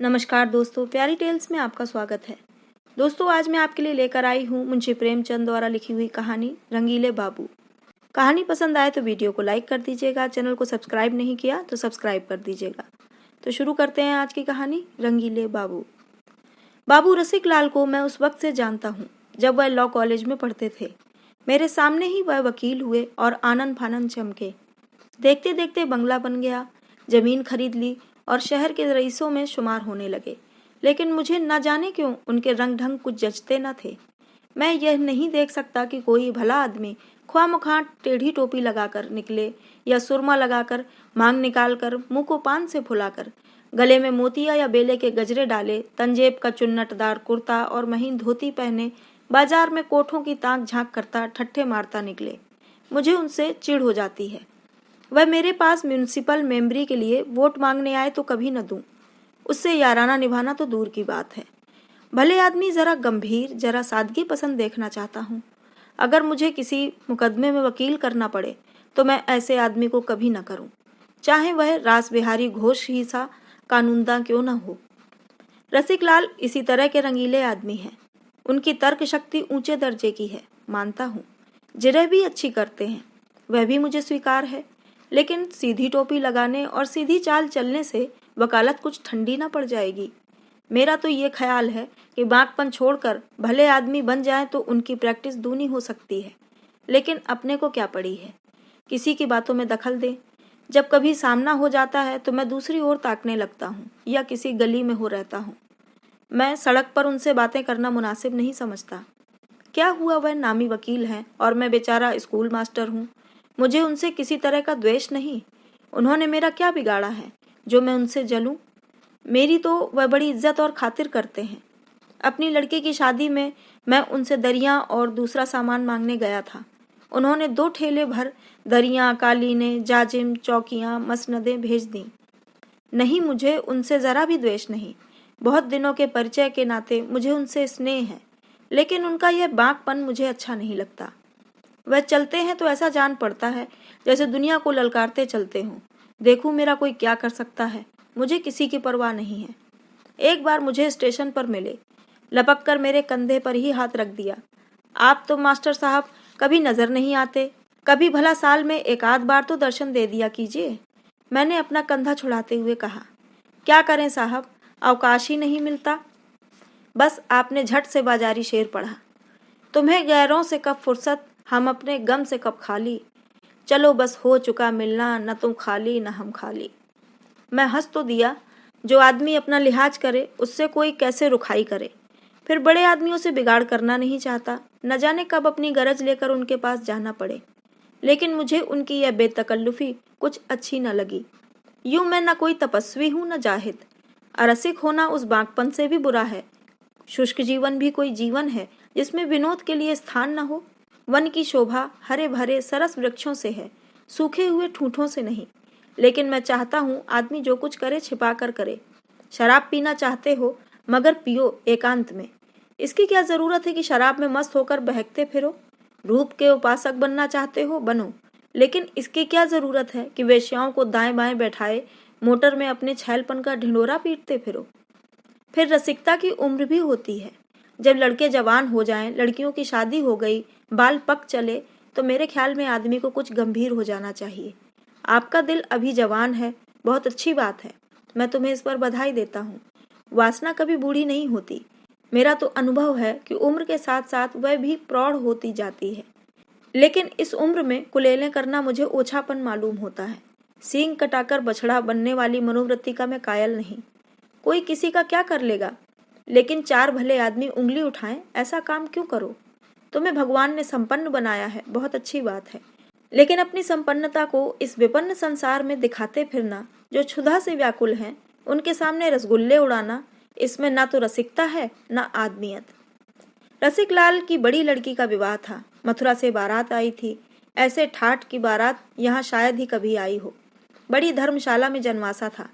नमस्कार दोस्तों, प्यारी टेल्स में आपका स्वागत है। दोस्तों, आज मैं आपके लिए लेकर आई हूँ मुंशी प्रेमचंद द्वारा लिखी हुई कहानी रंगीले बाबू। कहानी पसंद आए तो वीडियो को लाइक कर दीजिएगा, चैनल को सब्सक्राइब नहीं किया तो सब्सक्राइब कर दीजिएगा। तो शुरू करते हैं आज की कहानी रंगीले बाबू। बाबू रसिक लाल को मैं उस वक्त से जानता हूँ जब वह लॉ कॉलेज में पढ़ते थे। मेरे सामने ही वह वकील हुए और आनन फानन चमके। देखते देखते बंगला बन गया, जमीन खरीद ली और शहर के रईसों में शुमार होने लगे। लेकिन मुझे न जाने क्यों उनके रंग ढंग कुछ जचते न थे। मैं यह नहीं देख सकता कि कोई भला आदमी ख्वामख्वाह टेढ़ी टोपी लगाकर निकले या सुरमा लगाकर, मांग निकालकर, मुंह को पान से फुलाकर, गले में मोतिया या बेले के गजरे डाले, तंजेब का चुन्नटदार कुर्ता और महीन धोती पहने बाजार में कोठों की ताक झांक करता ठट्ठे मारता निकले। मुझे उनसे चिढ़ हो जाती है। वह मेरे पास म्यूनिसिपल मेंबरी के लिए वोट मांगने आए तो कभी न दूं। उससे याराना निभाना तो दूर की बात है। भले आदमी जरा गंभीर, जरा सादगी पसंद देखना चाहता हूँ। अगर मुझे किसी मुकदमे में वकील करना पड़े तो मैं ऐसे आदमी को कभी न करूं, चाहे वह रास बिहारी घोष ही सा कानूनदा क्यों न हो। रसिक लाल इसी तरह के रंगीले आदमी हैं। उनकी तर्क शक्ति ऊंचे दर्जे की है, मानता हूँ। जिरह भी अच्छी करते हैं, वह भी मुझे स्वीकार है। लेकिन सीधी टोपी लगाने और सीधी चाल चलने से वकालत कुछ ठंडी ना पड़ जाएगी। मेरा तो ये ख्याल है कि बाकपन छोड़कर भले आदमी बन जाए तो उनकी प्रैक्टिस दूनी हो सकती है। लेकिन अपने को क्या पड़ी है किसी की बातों में दखल दे। जब कभी सामना हो जाता है तो मैं दूसरी ओर ताकने लगता हूँ या किसी गली में हो रहता हूँ। मैं सड़क पर उनसे बातें करना मुनासिब नहीं समझता। क्या हुआ, वह नामी वकील हैं और मैं बेचारा स्कूल मास्टर हूँ। मुझे उनसे किसी तरह का द्वेष नहीं। उन्होंने मेरा क्या बिगाड़ा है जो मैं उनसे जलूं। मेरी तो वह बड़ी इज्जत और खातिर करते हैं। अपनी लड़के की शादी में मैं उनसे दरियां और दूसरा सामान मांगने गया था। उन्होंने 2 ठेले भर दरियां, कालीने, जाजिम, चौकियां, मसनदें भेज दी। नहीं, मुझे उनसे जरा भी द्वेष नहीं। बहुत दिनों के परिचय के नाते मुझे उनसे स्नेह है। लेकिन उनका यह बांकपन मुझे अच्छा नहीं लगता। वह चलते हैं तो ऐसा जान पड़ता है जैसे दुनिया को ललकारते चलते हों। देखूं मेरा कोई क्या कर सकता है, मुझे किसी की परवाह नहीं है। एक बार मुझे स्टेशन पर मिले, लपक कर मेरे कंधे पर ही हाथ रख दिया। आप तो मास्टर साहब कभी नजर नहीं आते, कभी भला साल में एक आध बार तो दर्शन दे दिया कीजिए। मैंने अपना कंधा छुड़ाते हुए कहा, क्या करें साहब, अवकाश ही नहीं मिलता। बस आपने झट से बाजारी शेर पढ़ा, तुम्हें गैरों से कब फुर्सत, हम अपने गम से कब खाली। चलो बस हो चुका मिलना, न तुम खाली न हम खाली। मैं हंस तो दिया। जो आदमी अपना लिहाज करे उससे कोई कैसे रुखाई करे। फिर बड़े आदमियों से बिगाड़ करना नहीं चाहता। न जाने कब अपनी गरज लेकर उनके पास जाना पड़े। लेकिन मुझे उनकी यह बेतकल्लुफी कुछ अच्छी न लगी। यूं मैं न कोई तपस्वी हूं न जाहिद। अरसिक होना उस बांकपन से भी बुरा है। शुष्क जीवन भी कोई जीवन है जिसमें विनोद के लिए स्थान न हो। वन की शोभा हरे भरे सरस वृक्षों से है, सूखे हुए ठूंठों से नहीं। लेकिन मैं चाहता हूँ आदमी जो कुछ करे छिपा कर करे। शराब पीना चाहते हो मगर पियो एकांत में। इसकी क्या जरूरत है कि शराब में मस्त होकर बहकते फिरो। रूप के उपासक बनना चाहते हो बनो, लेकिन इसकी क्या जरूरत है कि वेश्याओं को दाएं बाएं बैठाए मोटर में अपने छैलपन का ढिंढोरा पीटते फिरो। फिर रसिकता की उम्र भी होती है। जब लड़के जवान हो जाएं, लड़कियों की शादी हो गई, बाल पक चले, तो मेरे ख्याल में आदमी को कुछ गंभीर हो जाना चाहिए। आपका दिल अभी जवान है, बहुत अच्छी बात है। मैं तुम्हें इस पर बधाई देता हूँ। वासना कभी बूढ़ी नहीं होती। मेरा तो अनुभव है कि उम्र के साथ साथ वह भी प्रौढ़ होती जाती है। लेकिन इस उम्र में कुलेलें करना मुझे ओछापन मालूम होता है। सींग कटाकर बछड़ा बनने वाली मनोवृत्ति का मैं कायल नहीं। कोई किसी का क्या कर लेगा। लेकिन 4 भले आदमी उंगली उठाएं, ऐसा काम क्यों करो। तुम्हें भगवान ने संपन्न बनाया है, बहुत अच्छी बात है। लेकिन अपनी संपन्नता को इस विपन्न संसार में दिखाते फिरना, जो क्षुधा से व्याकुल हैं, उनके सामने रसगुल्ले उड़ाना, इसमें ना तो रसिकता है ना आदमियत। रसिक लाल की बड़ी लड़की का विवाह था। मथुरा से बारात आई थी। ऐसे ठाठ की बारात यहाँ शायद ही कभी आई हो। बड़ी धर्मशाला में जनवासा था।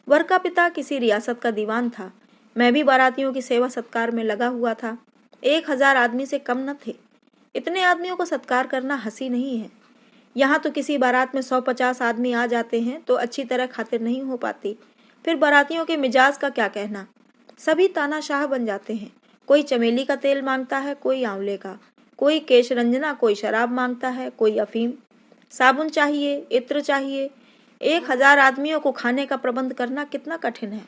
वर का पिता किसी रियासत का दीवान था। मैं भी बारातियों की सेवा सत्कार में लगा हुआ था। 1000 आदमी से कम न थे। इतने आदमियों को सत्कार करना हंसी नहीं है। यहाँ तो किसी बारात में 150 आदमी आ जाते हैं तो अच्छी तरह खातिर नहीं हो पाती। फिर बारातियों के मिजाज का क्या कहना। सभी तानाशाह बन जाते हैं। कोई चमेली का तेल मांगता है, कोई आंवले का, कोई केश रंजना, कोई शराब मांगता है, कोई अफीम। साबुन चाहिए, इत्र चाहिए। 1000 आदमियों को खाने का प्रबंध करना कितना कठिन है।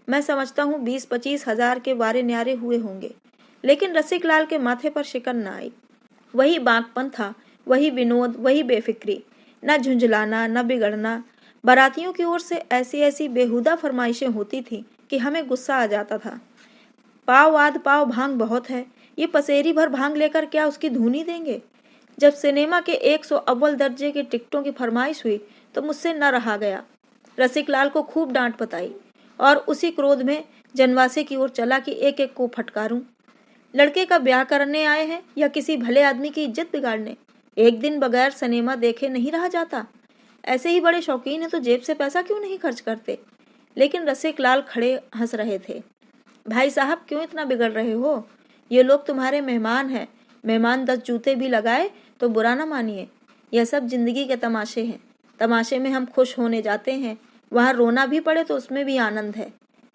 मैं समझता हूँ 20-25 हजार के वारे न्यारे हुए होंगे, लेकिन रसिक लाल के माथे पर शिकन न आई। वही बांकपन था, वही विनोद, वही बेफिक्री, न झुंझलाना न बिगड़ना। बारातियों की ओर से ऐसी ऐसी बेहुदा फरमाइशें होती थी कि हमें गुस्सा आ जाता था। पाव आध पाव भांग बहुत है, ये पसेरी भर भांग लेकर क्या उसकी धूनी देंगे। जब सिनेमा के 100 अव्वल दर्जे की टिकटों की फरमाइश हुई तो मुझसे न रहा गया। रसिक लाल को खूब डांट बताई और उसी क्रोध में जनवासे की ओर चला कि एक एक को फटकारूं। लड़के का ब्याह करने आए हैं या किसी भले आदमी की इज्जत बिगाड़ने। एक दिन बगैर सिनेमा देखे नहीं रहा जाता। ऐसे ही बड़े शौकीन है तो जेब से पैसा क्यों नहीं खर्च करते। लेकिन रसिक लाल खड़े हंस रहे थे। भाई साहब, क्यों इतना बिगड़ रहे हो? ये लोग तुम्हारे मेहमान हैं। मेहमान 10 जूते भी लगाए तो बुरा न मानिए। यह सब जिंदगी के तमाशे हैं। तमाशे में हम खुश होने जाते हैं, वहाँ रोना भी पड़े तो उसमें भी आनंद है।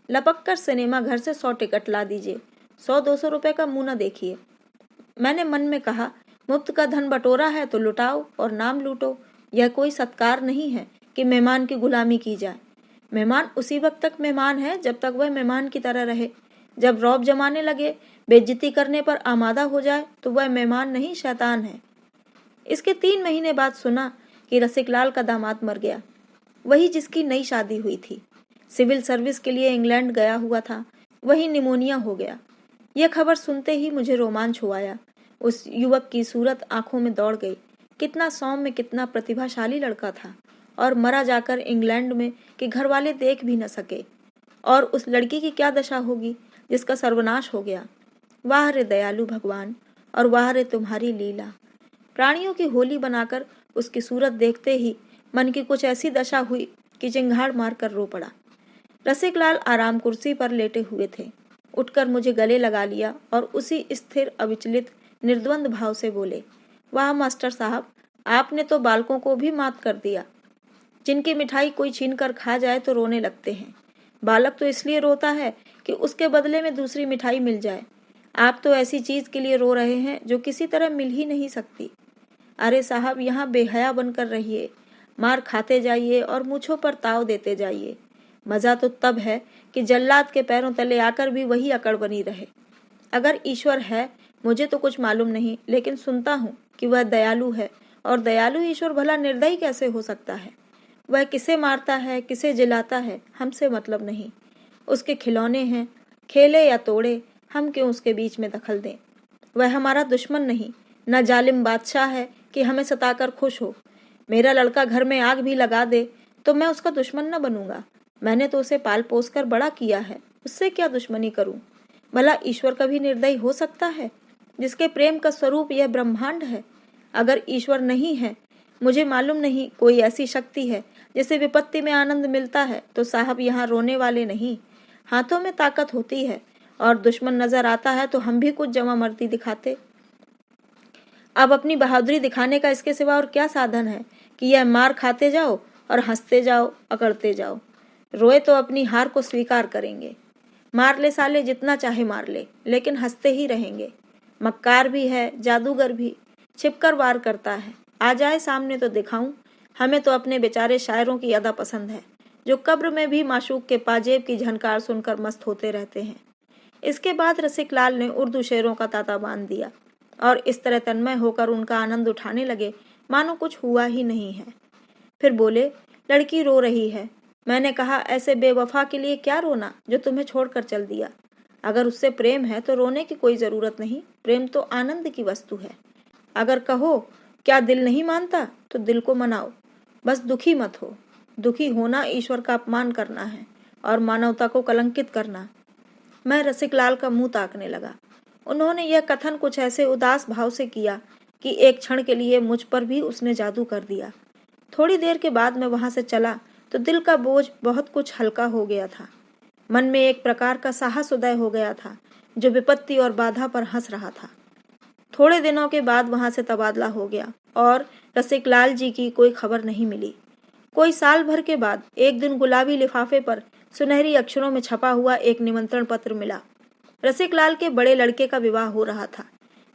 लपक कर सिनेमा घर से 100 टिकट ला दीजिए। 100-200 रुपए का मुंह न देखिए। मैंने मन में कहा, मुफ्त का धन बटोरा है तो लुटाओ और नाम लूटो। यह कोई सत्कार नहीं है कि मेहमान की गुलामी की जाए। मेहमान उसी वक्त तक मेहमान है जब तक वह मेहमान की तरह रहे। जब रौब जमाने लगे, बेइज्जती करने पर आमादा हो जाए तो वह मेहमान नहीं, शैतान है। इसके 3 महीने बाद सुना कि रसिक लाल का दामाद मर गया, वही जिसकी नई शादी हुई थी। सिविल सर्विस के लिए इंग्लैंड गया हुआ था, वही निमोनिया हो गया। यह खबर सुनते ही मुझे रोमांच हो आया। उस युवक की सूरत आंखों में दौड़ गई। कितना सौम्य, कितना प्रतिभाशाली लड़का था, और मरा जाकर इंग्लैंड में कि घर वाले देख भी न सके। और उस लड़की की क्या दशा होगी जिसका सर्वनाश हो गया। वाह रे दयालु भगवान, और वाह रे तुम्हारी लीला। प्राणियों की होली बनाकर उसकी सूरत देखते ही मन की कुछ ऐसी दशा हुई कि चिंगाड़ मारकर रो पड़ा। रसिक लाल आराम कुर्सी पर लेटे हुए थे। उठकर मुझे गले लगा लिया और उसी स्थिर, अविचलित, निर्द्वंद भाव से बोले, वाह मास्टर साहब, आपने तो बालकों को भी मात कर दिया। जिनकी मिठाई कोई छीन कर खा जाए तो रोने लगते हैं। बालक तो इसलिए रोता है कि उसके बदले में दूसरी मिठाई मिल जाए। आप तो ऐसी चीज के लिए रो रहे हैं जो किसी तरह मिल ही नहीं सकती। अरे साहब, यहाँ बेहया बनकर रहिए, मार खाते जाइए और मूछों पर ताव देते जाइए। मजा तो तब है कि जल्लाद के पैरों तले आकर भी वही अकड़ बनी रहे। अगर ईश्वर है, मुझे तो कुछ मालूम नहीं, लेकिन सुनता हूँ कि वह दयालु है, और दयालु ईश्वर भला निर्दयी कैसे हो सकता है। वह किसे मारता है, किसे जिलाता है, हमसे मतलब नहीं। उसके खिलौने हैं, खेले या तोड़े, हम क्यों उसके बीच में दखल दें। वह हमारा दुश्मन नहीं, न जालिम बादशाह है कि हमें सताकर खुश हो। मेरा लड़का घर में आग भी लगा दे तो मैं उसका दुश्मन न बनूंगा। मैंने तो उसे पाल पोस कर बड़ा किया है, उससे क्या दुश्मनी करूं। भला ईश्वर कभी निर्दयी हो सकता है, जिसके प्रेम का स्वरूप यह ब्रह्मांड है। अगर ईश्वर नहीं है, मुझे मालूम नहीं कोई ऐसी शक्ति है जिसे विपत्ति में आनंद मिलता है, तो साहब यहाँ रोने वाले नहीं, हाथों में ताकत होती है, और दुश्मन नजर आता है तो हम भी कुछ जमा मर्दी दिखाते। अब अपनी बहादुरी दिखाने का इसके सिवा और क्या साधन है कि यह मार खाते जाओ और हंसते जाओ, अकड़ते जाओ। रोए तो अपनी हार को स्वीकार करेंगे। मार ले साले, जितना चाहे मार ले, लेकिन हंसते ही रहेंगे। मक्कार भी है, जादूगर भी, छिपकर वार करता है। आ जाए सामने तो दिखाऊं। हमें तो अपने बेचारे शायरों की अदा पसंद है, जो कब्र में भी माशूक के पाजेब की झनकार सुनकर मस्त होते रहते हैं। इसके बाद रसिक लाल ने उर्दू शेरों का ताता बांध दिया और इस तरह तन्मय होकर उनका आनंद उठाने लगे मानो कुछ हुआ ही नहीं है। फिर बोले, लड़की रो रही है। मैंने कहा, ऐसे बेवफा के लिए क्या रोना जो तुम्हें छोड़कर चल दिया। अगर उससे प्रेम है तो रोने की कोई जरूरत नहीं, प्रेम तो आनंद की वस्तु है। अगर कहो क्या दिल नहीं मानता तो दिल को मनाओ, बस दुखी मत हो। दुखी होना ईश्वर का अपमान करना है और मानवता को कलंकित करना। मैं रसिक लाल का मुंह ताकने लगा। उन्होंने यह कथन कुछ ऐसे उदास भाव से किया कि एक क्षण के लिए मुझ पर भी उसने जादू कर दिया। थोड़ी देर के बाद मैं वहां से चला तो दिल का बोझ बहुत कुछ हल्का हो गया था। मन में एक प्रकार का साहस उदय हो गया था जो विपत्ति और बाधा पर हंस रहा था। थोड़े दिनों के बाद वहां से तबादला हो गया और रसिक लाल जी की कोई खबर नहीं मिली। कोई साल भर के बाद एक दिन गुलाबी लिफाफे पर सुनहरी अक्षरों में छपा हुआ एक निमंत्रण पत्र मिला। रसिक लाल के बड़े लड़के का विवाह हो रहा था।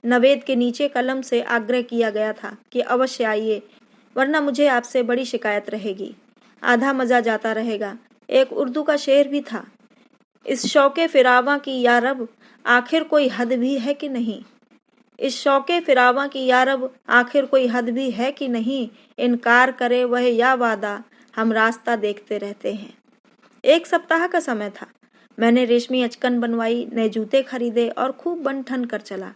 नवेद के नीचे कलम से आग्रह किया गया था कि अवश्य आइए, वरना मुझे आपसे बड़ी शिकायत रहेगी। आधा मजा जाता रहेगा। एक उर्दू का शेर भी था, इस शौके फिरावा की या रब, आखिर कोई हद भी है कि नहीं। इस शौके फिरावा की या रब, आखिर कोई हद भी है कि नहीं। इनकार करे वह या वादा, हम रास्ता देखते रहते हैं। 1 सप्ताह का समय था। मैंने रेशमी अचकन बनवाई, नए जूते खरीदे और खूब बन ठन कर चला।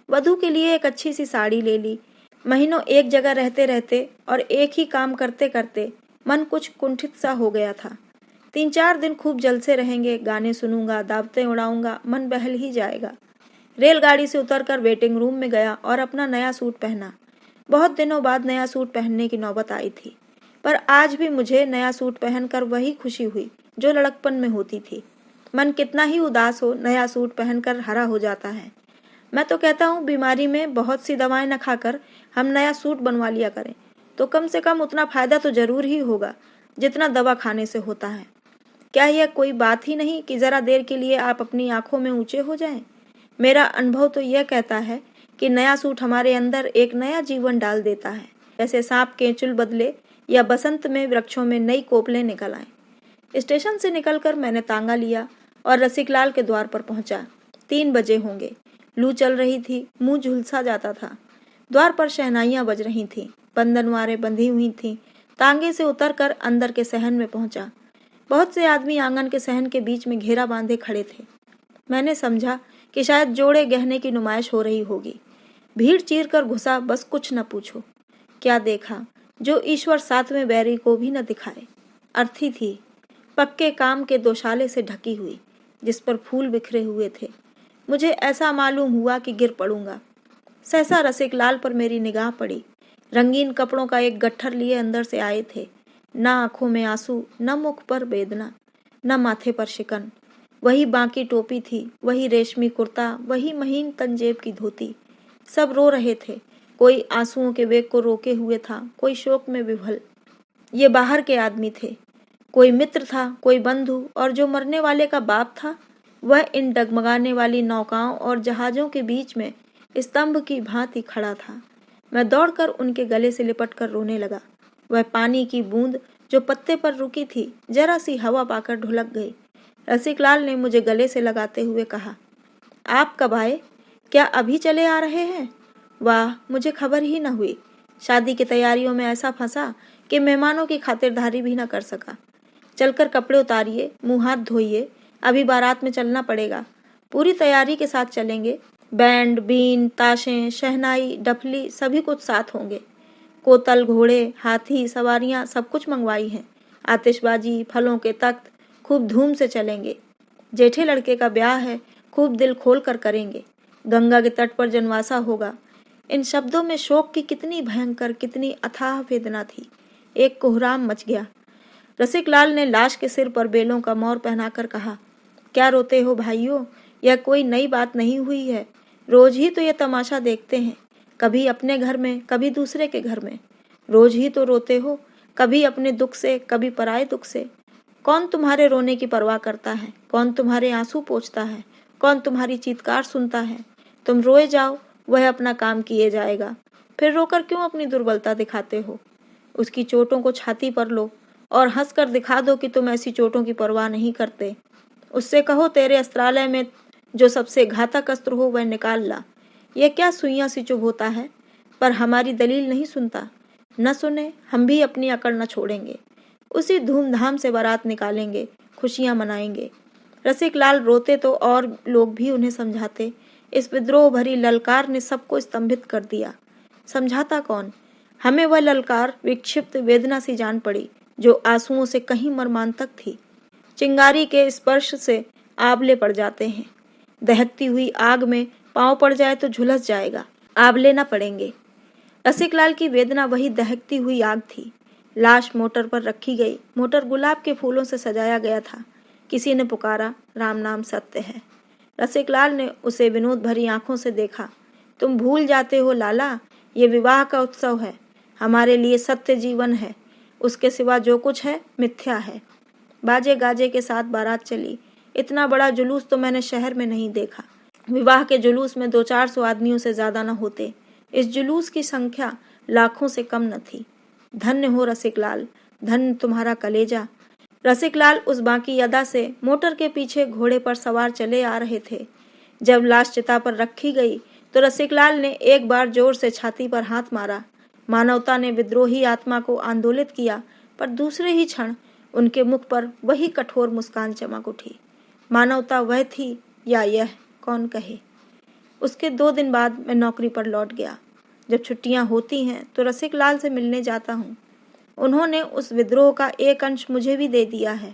वधू के लिए एक अच्छी सी साड़ी ले ली। महीनों एक जगह रहते रहते और एक ही काम करते करते मन कुछ कुंठित सा हो गया था। 3-4 दिन खूब जलसे रहेंगे, गाने सुनूंगा, दावतें उड़ाऊंगा, मन बहल ही जाएगा। रेलगाड़ी से उतरकर वेटिंग रूम में गया और अपना नया सूट पहना। बहुत दिनों बाद नया सूट पहनने की नौबत आई थी, पर आज भी मुझे नया सूट पहनकर वही खुशी हुई जो लड़कपन में होती थी। मन कितना ही उदास हो, नया सूट पहनकर हरा हो जाता है। मैं तो कहता हूँ बीमारी में बहुत सी दवाएं न खाकर हम नया सूट बनवा लिया करें, तो कम से कम उतना फायदा तो जरूर ही होगा जितना दवा खाने से होता है। क्या यह कोई बात ही नहीं कि जरा देर के लिए आप अपनी आंखों में ऊंचे हो जाएं? मेरा अनुभव तो यह कहता है कि नया सूट हमारे अंदर एक नया जीवन डाल देता है, जैसे सांप केंचुल बदले या बसंत में वृक्षों में नई कोपलें निकल आए। स्टेशन से निकलकर मैंने तांगा लिया और रसिकलाल के द्वार पर पहुंचा। 3 बजे होंगे। लू चल रही थी, मुंह झुलसा जाता था। द्वार पर शहनाइयां बज रही थीं, बंधनवारें बंधी हुई थीं। तांगे से उतरकर अंदर के सहन में पहुंचा। बहुत से आदमी आंगन के सहन के बीच में घेरा बांधे खड़े थे। मैंने समझा कि शायद जोड़े गहने की नुमाइश हो रही होगी। भीड़ चीर कर घुसा, बस कुछ न पूछो। क्या देखा जो ईश्वर 7वें बैरी को भी न दिखाए। अर्थी थी, पक्के काम के दोशाले से ढकी हुई, जिस पर फूल बिखरे हुए थे। मुझे ऐसा मालूम हुआ कि गिर पड़ूंगा। सहसा रसिकलाल पर मेरी निगाह पड़ी। रंगीन कपड़ों का एक गट्ठर लिए अंदर से आए थे। न आंखों में आंसू, न मुख पर वेदना, न माथे पर शिकन। वही बांकी टोपी थी, वही रेशमी कुर्ता, वही महीन तंजेब की धोती। सब रो रहे थे। कोई आंसुओं के वेग को रोके हुए था, कोई शोक में विभल। ये बाहर के आदमी थे। कोई मित्र था, कोई बंधु, और जो मरने वाले का बाप था वह इन डगमगाने वाली नौकाओं और जहाजों के बीच में स्तंभ की भांति खड़ा था। मैं दौड़कर उनके गले से लिपट कर रोने लगा। वह पानी की बूंद जो पत्ते पर रुकी थी, जरा सी हवा पाकर ढुलक गई। रसिकलाल ने मुझे गले से लगाते हुए कहा, आप कब आए? क्या अभी चले आ रहे हैं? वाह, मुझे खबर ही न हुई। शादी की तैयारियों में ऐसा फंसा कि मेहमानों की खातिरदारी भी न कर सका। चलकर कपड़े उतारिए, मुंह हाथ धोइए, अभी बारात में चलना पड़ेगा। पूरी तैयारी के साथ चलेंगे। बैंड, बीन, ताशें, शहनाई, डफली सभी कुछ साथ होंगे। कोतल, घोड़े, हाथी, सवारियां सब कुछ मंगवाई हैं। आतिशबाजी, फलों के तख्त, खूब धूम से चलेंगे। जेठे लड़के का ब्याह है, खूब दिल खोल कर करेंगे। गंगा के तट पर जनवासा होगा। इन शब्दों में शोक की कितनी भयंकर, कितनी अथाह वेदना थी। एक कोहराम मच गया। रसिकलाल ने लाश के सिर पर बेलों का मोर पहनाकर कहा, क्या रोते हो भाइयों? यह कोई नई बात नहीं हुई है। रोज ही तो यह तमाशा देखते हैं, कभी अपने घर में, कभी दूसरे के घर में। रोज ही तो रोते हो, कभी अपने दुख से, कभी पराये दुख से। कौन तुम्हारे रोने की परवाह करता है? कौन तुम्हारे आंसू पोंछता है? कौन तुम्हारी चीत्कार सुनता है? तुम रोए जाओ, वह अपना काम किए जाएगा। फिर रोकर क्यों अपनी दुर्बलता दिखाते हो? उसकी चोटों को छाती पर लो और हंसकर दिखा दो कि तुम ऐसी चोटों की परवाह नहीं करते। उससे कहो तेरे अस्त्रालय में जो सबसे घातक अस्त्र हो वह निकाल ला। यह क्या सुइयां सी चुभोता है? पर हमारी दलील नहीं सुनता। न सुने, हम भी अपनी अकड़ न छोड़ेंगे। उसी धूमधाम से बारात निकालेंगे, खुशियां मनाएंगे। रसिकलाल रोते तो और लोग भी उन्हें समझाते। इस विद्रोह भरी ललकार ने सबको स्तंभित कर दिया। समझाता कौन? हमें वह ललकार विक्षिप्त वेदना सी जान पड़ी जो आंसुओं से कहीं मर्मांतक थी। चिंगारी के स्पर्श से आबले पड़ जाते हैं। दहकती हुई आग में पांव पड़ जाए तो झुलस जाएगा, आबले न पड़ेंगे। रसिकलाल की वेदना वही दहकती हुई आग थी। लाश मोटर पर रखी गई। मोटर गुलाब के फूलों से सजाया गया था। किसी ने पुकारा, राम नाम सत्य है। रसिकलाल ने उसे विनोद भरी आंखों से देखा। तुम भूल जाते हो लाला, ये विवाह का उत्सव है। हमारे लिए सत्य जीवन है, उसके सिवा जो कुछ है मिथ्या है। बाजे गाजे के साथ बारात चली। इतना बड़ा जुलूस तो मैंने शहर में नहीं देखा। विवाह के जुलूस में 200-400 आदमियों से ज्यादा न होते। इस जुलूस की संख्या लाखों से कम न थी। धन्य हो रसिकलाल, धन्य तुम्हारा कलेजा। रसिकलाल उस बाकी अदा से मोटर के पीछे घोड़े पर सवार चले आ रहे थे। जब लाश चिता पर रखी गई तो रसिकलाल ने एक बार जोर से छाती पर हाथ मारा। मानवता ने विद्रोही आत्मा को आंदोलित किया, पर दूसरे ही क्षण उनके मुख पर वही कठोर मुस्कान चमक उठी। मानवता वह थी या यह, कौन कहे। उसके 2 दिन बाद मैं नौकरी पर लौट गया। जब छुट्टियां होती हैं तो रसिकलाल से मिलने जाता हूँ। उन्होंने उस विद्रोह का एक अंश मुझे भी दे दिया है।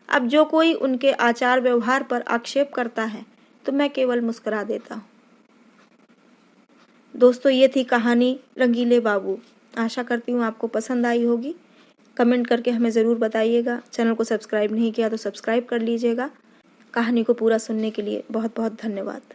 अब जो कोई उनके आचार व्यवहार पर आक्षेप करता है तो मैं केवल मुस्कुरा देता हूँ। दोस्तों, ये थी कहानी रंगीले बाबू। आशा करती हूँ आपको पसंद आई होगी। कमेंट करके हमें ज़रूर बताइएगा। चैनल को सब्सक्राइब नहीं किया तो सब्सक्राइब कर लीजिएगा। कहानी को पूरा सुनने के लिए बहुत बहुत धन्यवाद।